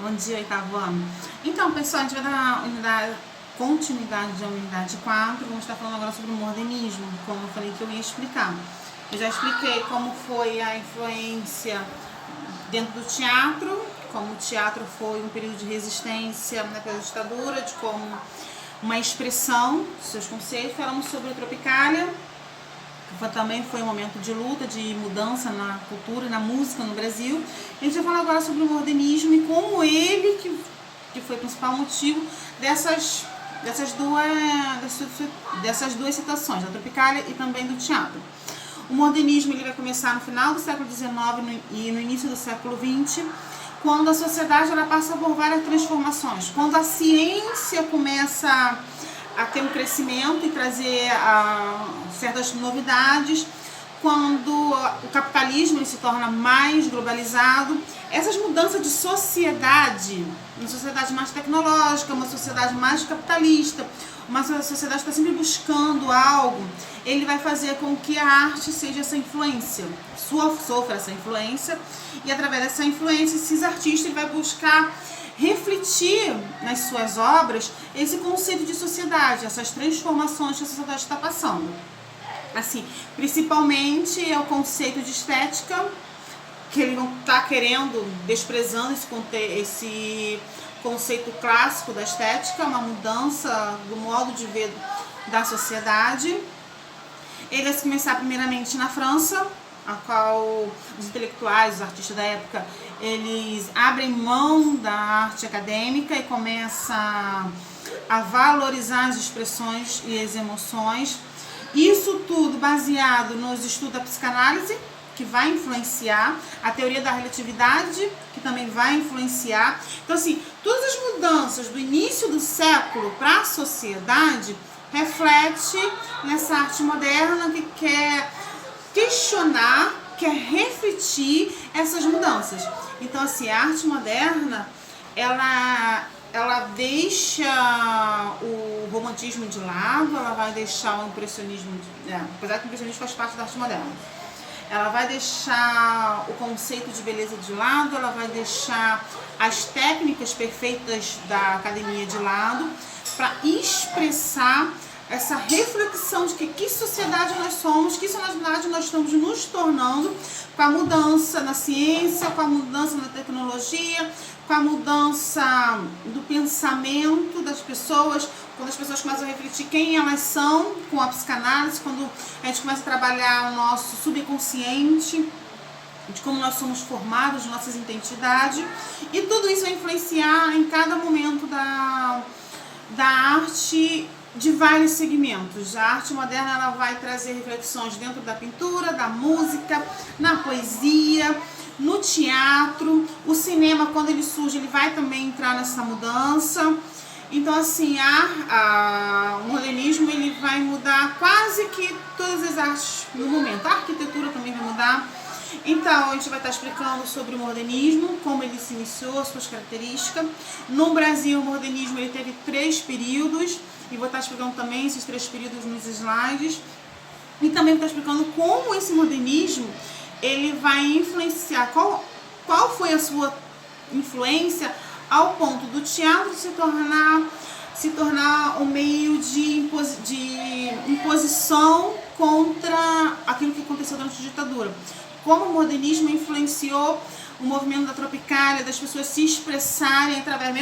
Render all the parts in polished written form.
Bom dia, oitavo ano. Então, pessoal, a gente vai dar continuidade à unidade 4. Vamos estar falando agora sobre o modernismo, como eu falei que eu ia explicar. Eu já expliquei como foi a influência dentro do teatro, como o teatro foi um período de resistência naquela ditadura, de como uma expressão de seus conceitos. Falamos sobre a Tropicália, que também foi um momento de luta, de mudança na cultura e na música no Brasil. A gente vai falar agora sobre o modernismo e como ele, que foi o principal motivo dessas duas situações, da Tropicália e também do teatro. O modernismo ele vai começar no final do século XIX e no início do século XX, quando a sociedade ela passa por várias transformações, quando a ciência começa a ter um crescimento e trazer certas novidades, quando o capitalismo ele se torna mais globalizado, essas mudanças de sociedade, uma sociedade mais tecnológica, uma sociedade mais capitalista, uma sociedade que está sempre buscando algo, ele vai fazer com que a arte seja essa influência, sofra essa influência, e através dessa influência, esses artistas ele vai buscar refletir nas suas obras esse conceito de sociedade, essas transformações que a sociedade está passando. Assim, principalmente é o conceito de estética, que ele não está querendo, desprezando esse conceito clássico da estética, uma mudança do modo de ver da sociedade. Ele vai começar primeiramente na França, a qual os intelectuais, os artistas da época, eles abrem mão da arte acadêmica e começam a valorizar as expressões e as emoções. Isso tudo baseado nos estudos da psicanálise, que vai influenciar, a teoria da relatividade, que também vai influenciar. Então, assim, todas as mudanças do início do século para a sociedade reflete nessa arte moderna que quer questionar, quer refletir essas mudanças. Então, assim, a arte moderna, ela deixa o romantismo de lado, ela vai deixar o impressionismo, apesar que o impressionismo faz parte da arte moderna. Ela vai deixar o conceito de beleza de lado, ela vai deixar as técnicas perfeitas da academia de lado, para expressar essa reflexão de que sociedade nós somos, que sociedade nós estamos nos tornando com a mudança na ciência, com a mudança na tecnologia, com a mudança do pensamento das pessoas, quando as pessoas começam a refletir quem elas são com a psicanálise, quando a gente começa a trabalhar o nosso subconsciente, de como nós somos formados, de nossas identidades, e tudo isso vai influenciar em cada momento da arte de vários segmentos. A arte moderna ela vai trazer reflexões dentro da pintura, da música, na poesia, no teatro. O cinema, quando ele surge, ele vai também entrar nessa mudança. Então, assim, o modernismo ele vai mudar quase que todas as artes no momento. A arquitetura também vai mudar. Então, a gente vai estar explicando sobre o modernismo, como ele se iniciou, suas características. No Brasil, o modernismo ele teve 3 períodos, e vou estar explicando também esses 3 períodos nos slides. E também vou estar explicando como esse modernismo ele vai influenciar, qual foi a sua influência ao ponto do teatro se tornar um meio de imposição contra aquilo que aconteceu durante a ditadura. Como o modernismo influenciou o movimento da Tropicália, das pessoas se expressarem através,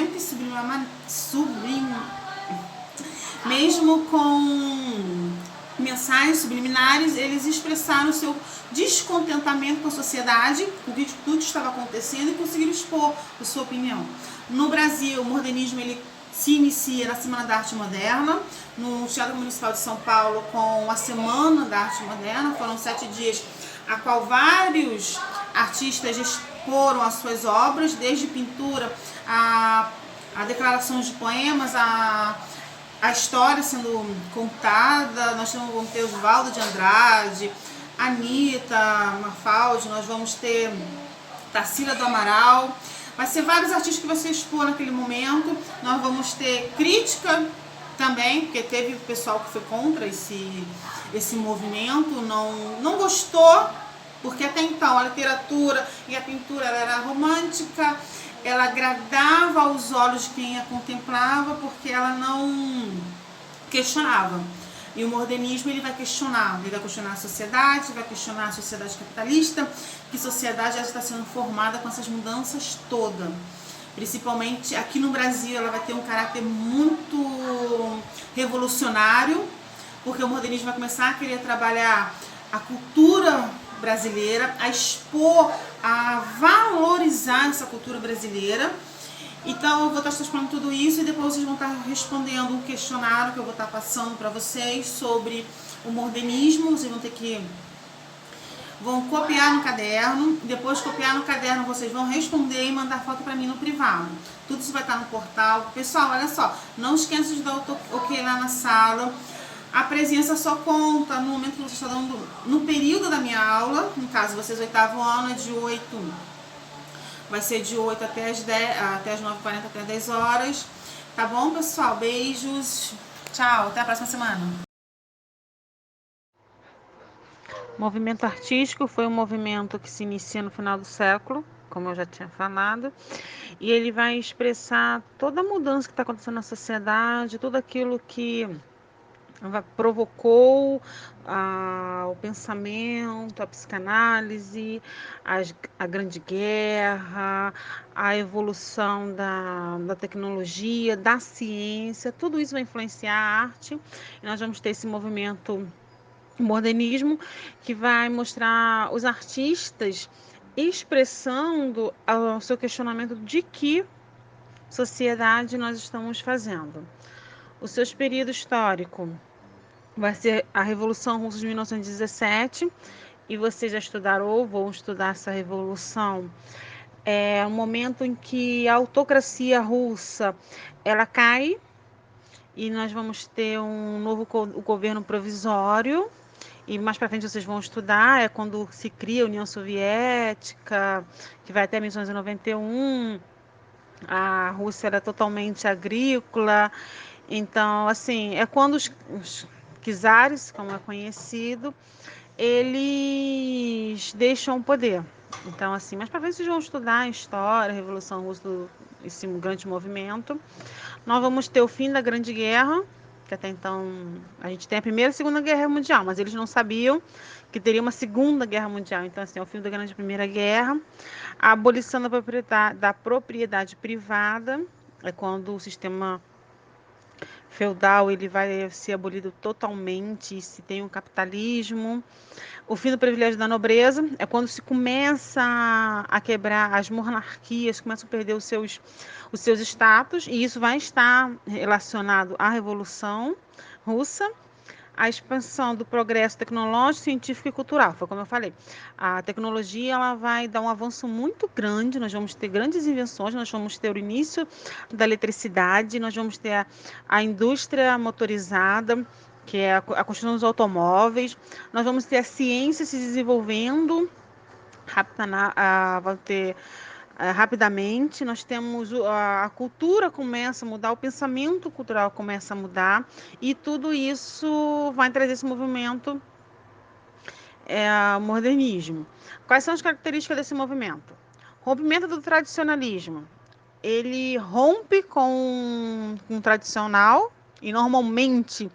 mesmo com mensagens subliminares, eles expressaram o seu descontentamento com a sociedade, com tudo que estava acontecendo, e conseguiram expor a sua opinião. No Brasil, o modernismo ele se inicia na Semana da Arte Moderna, no Teatro Municipal de São Paulo, com a Semana da Arte Moderna. Foram 7 dias a qual vários artistas exporam as suas obras, desde pintura a declarações de poemas, a história sendo contada. Nós vamos ter Oswaldo de Andrade, Anitta, Mafaldi, nós vamos ter Tarsila do Amaral. Vai ser vários artistas que você expor naquele momento. Nós vamos ter crítica também, porque teve o pessoal que foi contra esse movimento, não gostou, porque até então a literatura e a pintura era romântica, ela agradava aos olhos de quem a contemplava, porque ela não questionava. E o modernismo ele vai questionar a sociedade, vai questionar a sociedade capitalista, que sociedade já está sendo formada com essas mudanças todas. Principalmente aqui no Brasil, ela vai ter um caráter muito revolucionário, porque o modernismo vai começar a querer trabalhar a cultura brasileira, a expor, a valorizar essa cultura brasileira. Então eu vou estar explicando tudo isso e depois vocês vão estar respondendo um questionário que eu vou estar passando para vocês sobre o modernismo. Vocês vão copiar no caderno, depois de copiar no caderno vocês vão responder e mandar foto para mim no privado. Tudo isso vai estar no portal. Pessoal, olha só, não esqueça de dar o ok lá na sala. A presença só conta no momento que você está dando, no período da minha aula. No caso, vocês 8º ano é de 8, vai ser de 8 até as 10, até as 9h40, até 10 horas. Tá bom, pessoal? Beijos. Tchau, até a próxima semana. O movimento artístico foi um movimento que se inicia no final do século, como eu já tinha falado, e ele vai expressar toda a mudança que está acontecendo na sociedade, tudo aquilo que provocou o pensamento, a psicanálise, a Grande Guerra, a evolução da tecnologia, da ciência, tudo isso vai influenciar a arte, e nós vamos ter esse movimento modernismo, que vai mostrar os artistas expressando o seu questionamento de que sociedade nós estamos fazendo. O seu período histórico vai ser a Revolução Russa de 1917, e vocês já estudaram ou vão estudar essa revolução. É um momento em que a autocracia russa ela cai, e nós vamos ter um novo governo provisório. E mais para frente vocês vão estudar, é quando se cria a União Soviética, que vai até 1991. A Rússia era totalmente agrícola. Então, assim, é quando os czares, como é conhecido, eles deixam o poder. Então, assim, mais para frente vocês vão estudar a história, a Revolução Russa, esse grande movimento. Nós vamos ter o fim da Grande Guerra, que até então a gente tem a Primeira e a Segunda Guerra Mundial, mas eles não sabiam que teria uma Segunda Guerra Mundial. Então, assim, é o fim da Grande Primeira Guerra. A abolição da propriedade privada, é quando o sistema feudal ele vai ser abolido totalmente, se tem um capitalismo. O fim do privilégio da nobreza é quando se começa a quebrar as monarquias, começam a perder os seus status, e isso vai estar relacionado à Revolução Russa. A expansão do progresso tecnológico, científico e cultural, foi como eu falei. A tecnologia ela vai dar um avanço muito grande, nós vamos ter grandes invenções, nós vamos ter o início da eletricidade, nós vamos ter a indústria motorizada, que é a construção dos automóveis, nós vamos ter a ciência se desenvolvendo, vai ter rapidamente, nós temos a cultura começa a mudar, o pensamento cultural começa a mudar, e tudo isso vai trazer esse movimento modernismo. Quais são as características desse movimento? Rompimento do tradicionalismo. Ele rompe com o tradicional, e normalmente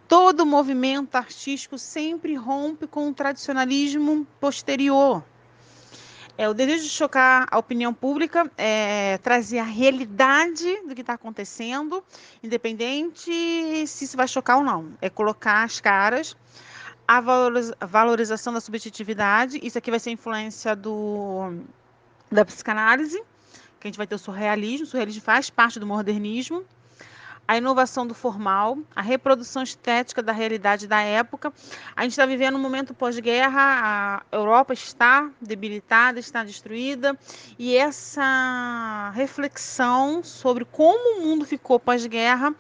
todo movimento artístico sempre rompe com o tradicionalismo posterior. O desejo de chocar a opinião pública, trazer a realidade do que está acontecendo, independente se isso vai chocar ou não. É colocar as caras, a valorização da subjetividade. Isso aqui vai ser influência da psicanálise, que a gente vai ter o surrealismo. O surrealismo faz parte do modernismo. A inovação do formal, a reprodução estética da realidade da época. A gente está vivendo um momento pós-guerra, a Europa está debilitada, está destruída, e essa reflexão sobre como o mundo ficou pós-guerra,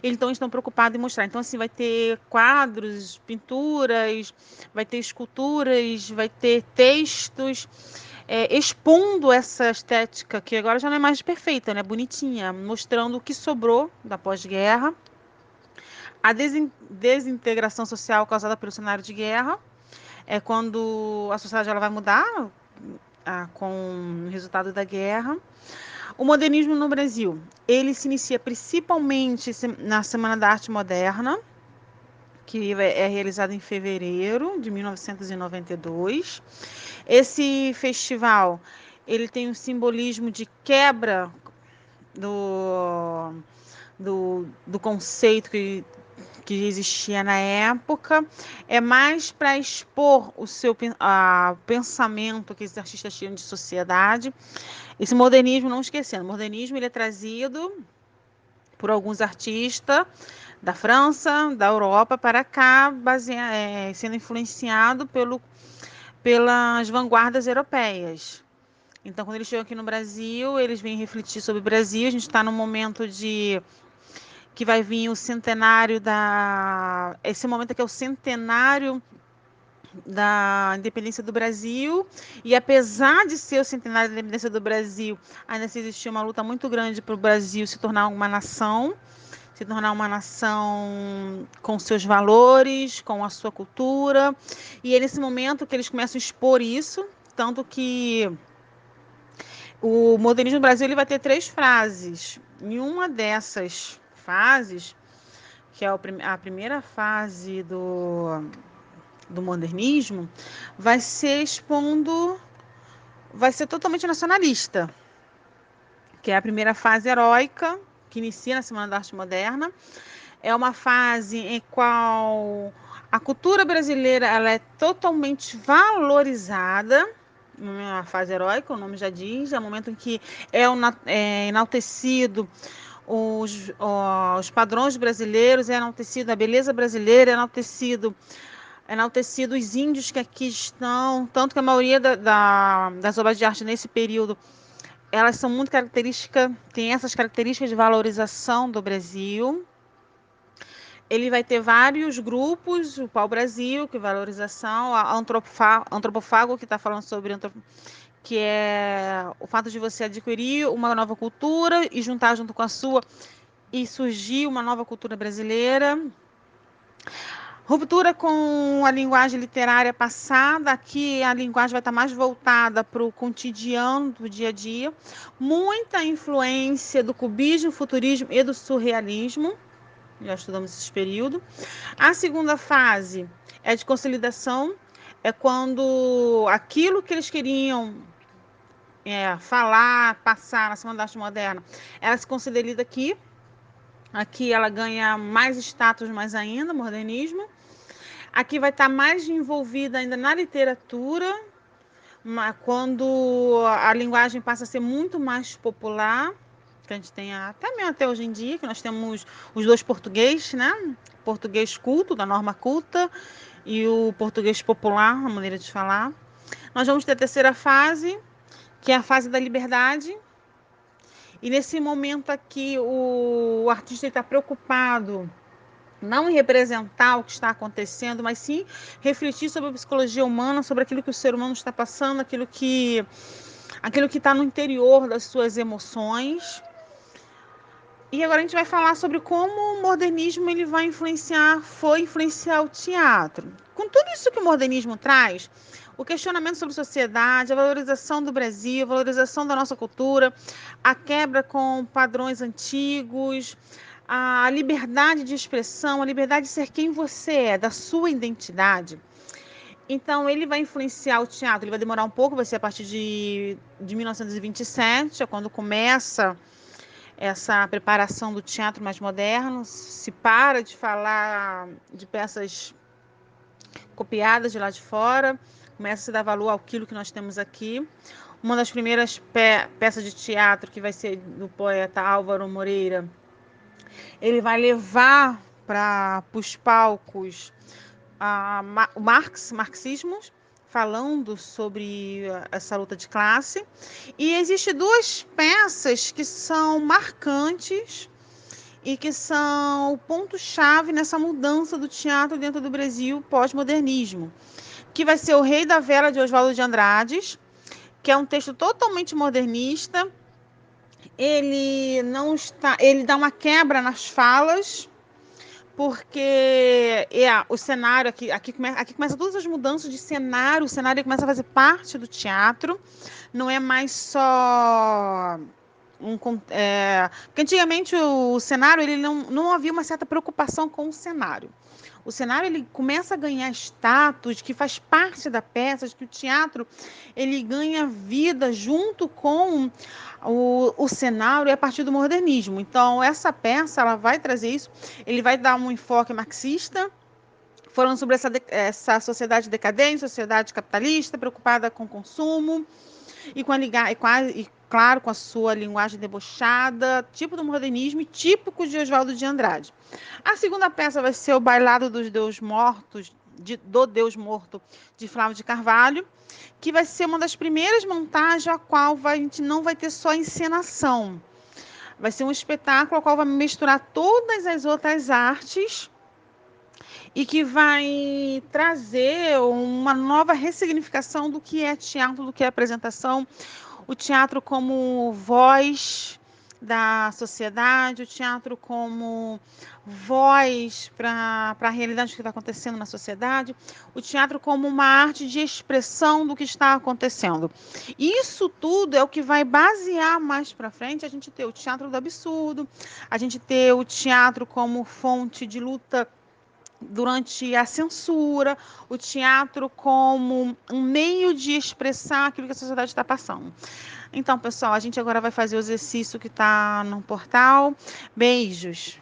então estão preocupados em mostrar. Então, assim, vai ter quadros, pinturas, vai ter esculturas, vai ter textos, expondo essa estética, que agora já não é mais perfeita, né? Bonitinha, mostrando o que sobrou da pós-guerra, a desintegração social causada pelo cenário de guerra, é quando a sociedade ela vai mudar com o resultado da guerra, O modernismo no Brasil, ele se inicia principalmente na Semana da Arte Moderna, que é realizada em fevereiro de 1992. Esse festival, ele tem um simbolismo de quebra do conceito que existia na época, é mais para expor o seu pensamento que esses artistas tinham de sociedade. Esse modernismo, não esquecendo, o modernismo ele é trazido por alguns artistas da França, da Europa para cá, sendo influenciado pelas vanguardas europeias. Então, quando eles chegam aqui no Brasil, eles vêm refletir sobre o Brasil. A gente está num momento que vai vir o centenário esse momento aqui é o centenário da independência do Brasil, e apesar de ser o centenário da independência do Brasil, ainda assim existia uma luta muito grande para o Brasil se tornar uma nação com seus valores, com a sua cultura, e é nesse momento que eles começam a expor isso, tanto que o modernismo no Brasil ele vai ter 3 fases. Em uma dessas fases, que é a primeira fase do modernismo, vai ser totalmente nacionalista, que é a primeira fase heróica, que inicia na Semana da Arte Moderna. É uma fase em qual a cultura brasileira ela é totalmente valorizada. Uma fase heróica, o nome já diz, é o momento em que é enaltecido os padrões brasileiros, é enaltecido a beleza brasileira, é enaltecido os índios que aqui estão, tanto que a maioria das obras de arte nesse período, elas são muito características, tem essas características de valorização do Brasil. Ele vai ter vários grupos, o pau-brasil, que é valorização, a antropofago, que está falando sobre que é o fato de você adquirir uma nova cultura e juntar junto com a sua e surgir uma nova cultura brasileira. Ruptura com a linguagem literária passada, aqui a linguagem vai estar mais voltada para o cotidiano do dia a dia. Muita influência do cubismo, futurismo e do surrealismo. Já estudamos esse período. A segunda fase é de consolidação, é quando aquilo que eles queriam falar, passar na Semana da Arte Moderna, ela se consolida aqui. Aqui ela ganha mais status, mais ainda, modernismo. Aqui vai estar mais envolvida ainda na literatura, quando a linguagem passa a ser muito mais popular, que a gente tem até mesmo até hoje em dia, que nós temos os 2 português, né? Português culto, da norma culta, e o português popular, a maneira de falar. Nós vamos ter a terceira fase, que é a fase da liberdade. E nesse momento aqui, o artista está preocupado não em representar o que está acontecendo, mas sim refletir sobre a psicologia humana, sobre aquilo que o ser humano está passando, aquilo que está no interior das suas emoções. E agora a gente vai falar sobre como o modernismo ele foi influenciar o teatro. Com tudo isso que o modernismo traz, o questionamento sobre sociedade, a valorização do Brasil, a valorização da nossa cultura, a quebra com padrões antigos, a liberdade de expressão, a liberdade de ser quem você é, da sua identidade. Então, ele vai influenciar o teatro, ele vai demorar um pouco, vai ser a partir de 1927, é quando começa essa preparação do teatro mais moderno, se para de falar de peças copiadas de lá de fora, começa a se dar valor àquilo que nós temos aqui. Uma das primeiras peças de teatro, que vai ser do poeta Álvaro Moreira, ele vai levar para os palcos o marxismo, falando sobre essa luta de classe. E existem 2 peças que são marcantes e que são o ponto-chave nessa mudança do teatro dentro do Brasil pós-modernismo, que vai ser O Rei da Vela, de Oswaldo de Andrades, que é um texto totalmente modernista. Ele dá uma quebra nas falas, porque o cenário aqui começa todas as mudanças de cenário, o cenário começa a fazer parte do teatro, não é mais só Porque antigamente o cenário, ele não havia uma certa preocupação com o cenário. O cenário, ele começa a ganhar status, que faz parte da peça, que o teatro, ele ganha vida junto com o cenário a partir do modernismo. Então, essa peça, ela vai trazer isso, ele vai dar um enfoque marxista, falando sobre essa sociedade decadente, sociedade capitalista, preocupada com o consumo, claro, com a sua linguagem debochada, tipo do modernismo e típico de Oswaldo de Andrade. A segunda peça vai ser o Bailado dos Deus Mortos, do Deus Morto, de Flávio de Carvalho, que vai ser uma das primeiras montagens a qual a gente não vai ter só encenação. Vai ser um espetáculo ao qual vai misturar todas as outras artes e que vai trazer uma nova ressignificação do que é teatro, do que é apresentação, o teatro como voz da sociedade, o teatro como voz para a realidade que está acontecendo na sociedade, o teatro como uma arte de expressão do que está acontecendo. Isso tudo é o que vai basear mais para frente a gente ter o teatro do absurdo, a gente ter o teatro como fonte de luta durante a censura, o teatro como um meio de expressar aquilo que a sociedade está passando. Então, pessoal, a gente agora vai fazer o exercício que está no portal. Beijos!